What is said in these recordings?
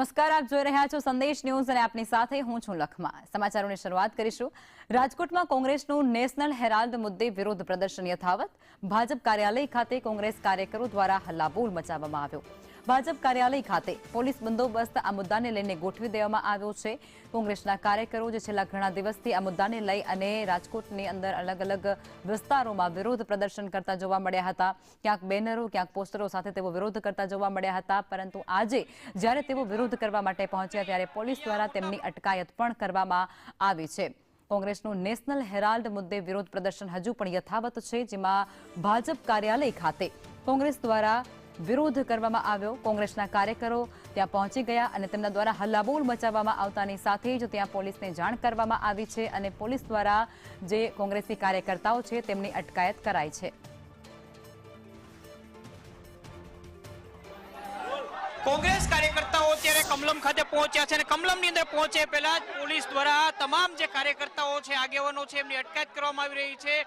નમસ્કાર, આપ જોઈ રહ્યા છો સંદેશ ન્યૂઝ અને આપની સાથે હું છું લખમા। સમાચારોની શરૂઆત કરીશું। રાજકોટમાં કોંગ્રેસનું નેશનલ હેરાલ્ડ મુદ્દે વિરોધ પ્રદર્શન યથાવત। ભાજપ કાર્યાલય ખાતે કોંગ્રેસ કાર્યકરો દ્વારા હલ્લાબોલ મચાવવામાં આવ્યો। ભાજપ કાર્યાલય ખાતે પોલીસ બંદોબસ્ત આ મુદ્દાને લઈને ગોઠવી દેવામાં આવ્યો છે। કોંગ્રેસના કાર્યકરો જે છેલ્લા ઘણા દિવસથી આ મુદ્દાને લઈ અને રાજકોટની અંદર અલગ અલગ વિસ્તારોમાં વિરોધ પ્રદર્શન કરતા જોવા મળ્યા હતા। ક્યાંક બેનરો ક્યાંક પોસ્ટરો સાથે તેઓ વિરોધ કરતા જોવા મળ્યા હતા, પરંતુ આજે જ્યારે તેઓ વિરોધ કરવા માટે પહોંચ્યા ત્યારે પોલીસ દ્વારા તેમની અટકાયત પણ કરવામાં આવી છે। કોંગ્રેસનું નેશનલ હેરાલ્ડ મુદ્દે વિરોધ પ્રદર્શન હજુ પણ યથાવત છે, જેમાં ભાજપ કાર્યાલય ખાતે કોંગ્રેસ દ્વારા વિરોધ કરવામાં આવ્યો। કોંગ્રેસના કાર્યકરો ત્યાં પહોંચી ગયા અને તેમના દ્વારા હલ્લાબોલ મચાવવામાં આવતાની સાથે જ ત્યાં પોલીસને જાણ કરવામાં આવી છે અને પોલીસ દ્વારા જે કોંગ્રેસી કાર્યકર્તાઓ છે તેમની અટકાયત કરાઈ છે। કોંગ્રેસ કાર્યકર્તાઓ અત્યારે કમલમ ખાતે પહોંચ્યા છે અને કમલમની અંદર પહોંચે પહેલા જ પોલીસ દ્વારા તમામ જે કાર્યકર્તાઓ છે, આગેવાનો છે, એમની અટકાયત કરવામાં આવી રહી છે।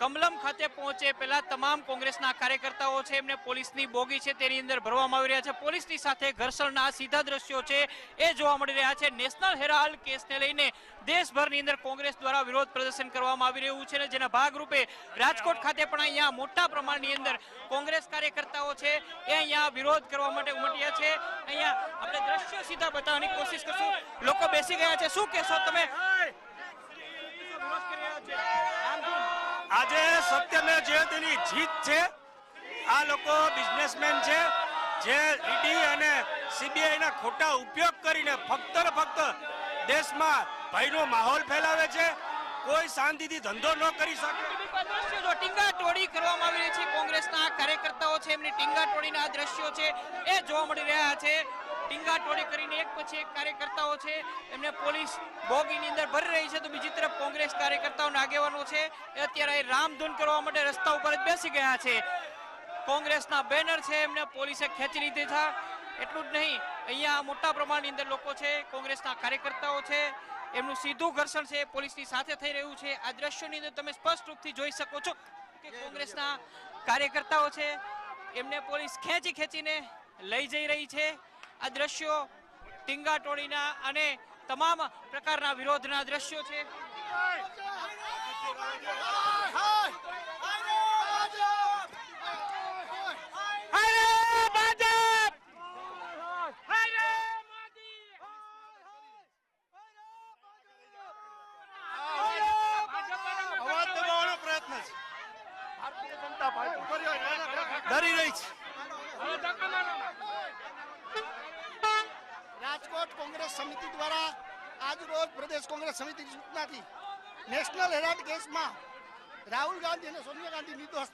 કમલમ ખાતે પહોંચે પહેલા તમામ કોંગ્રેસના કાર્યકર્તાઓ છે એમને પોલીસની બોગી છે તેની અંદર ભરવામાં આવી રહ્યા છે। પોલીસની સાથે ઘર્ષણના સીધા દ્રશ્યો છે એ જોવા મળી રહ્યા છે। નેશનલ હેરાલ્ડ કેસને લઈને દેશભરની અંદર કોંગ્રેસ દ્વારા વિરોધ પ્રદર્શન કરવામાં આવી રહ્યું છે, જેના ભાગરૂપે રાજકોટ ખાતે પણ અહીંયા મોટા પ્રમાણની અંદર કોંગ્રેસ કાર્યકર્તાઓ છે એ અહીંયા વિરોધ કરવા માટે ઉમટ્યા છે। અહીંયા આપણે દ્રશ્યો સીધા બતાવવાની કોશિશ કરશું। લોકો બેસી ગયા છે, શું કહેશો તમે? આજે સત્યને જયંતીની જીત છે। આ લોકો બિઝનેસમેન છે જે ઈડી અને સીબીઆઈના ખોટા ઉપયોગ કરીને ફક્ત ને ફક્ત દેશમાં ભયનો માહોલ ફેલાવે છે। કોઈ શાંતિથી ધંધો ન કરી શકે। ટીંગાટોળી કરવામાં આવી રહી છે કોંગ્રેસના કાર્યકર્તાઓ છે એમની ટીંગાટોળીના દ્રશ્યો છે એ જોવા મળી રહ્યા છે। ટીંગાટોળી કરીને એક પછી એક કાર્યકર્તાઓ છે એમને પોલીસ બોગીની અંદર ભરી રહી છે, તો બીજી તરફ કોંગ્રેસ કાર્યકર્તાઓના આગેવાનો છે એ અત્યારે રામધૂન કરવા માટે રસ્તા ઉપર જ બેસી ગયા છે। કોંગ્રેસના બેનર છે એમને પોલીસે ખેંચી લીધા છે। એટલું જ નહીં, અહીંયા મોટા પ્રમાણની અંદર લોકો છે, કોંગ્રેસના કાર્યકર્તાઓ છે, એમનું સીધું ઘર્ષણ છે પોલીસની સાથે થઈ રહ્યું છે। આ દ્રશ્યોની અંદર તમે સ્પષ્ટ રૂપથી જોઈ શકો છો કે કોંગ્રેસના કાર્યકર્તાઓ છે એમને પોલીસ ખેંચીને લઈ જઈ રહી છે। આ દ્રશ્યો ટીંગાટોળીના અને તમામ પ્રકારના વિરોધના દ્રશ્યો છે। ડરી રહી છે। રાજકોટ કોંગ્રેસ સમિતિ દ્વારા આજ રોજ પ્રદેશ કોંગ્રેસ સમિતિની સૂચનાથી નેશનલ હેરાલ્ડ કેસમાં રાહુલ ગાંધી અને સોનિયા ગાંધી નિર્દોષ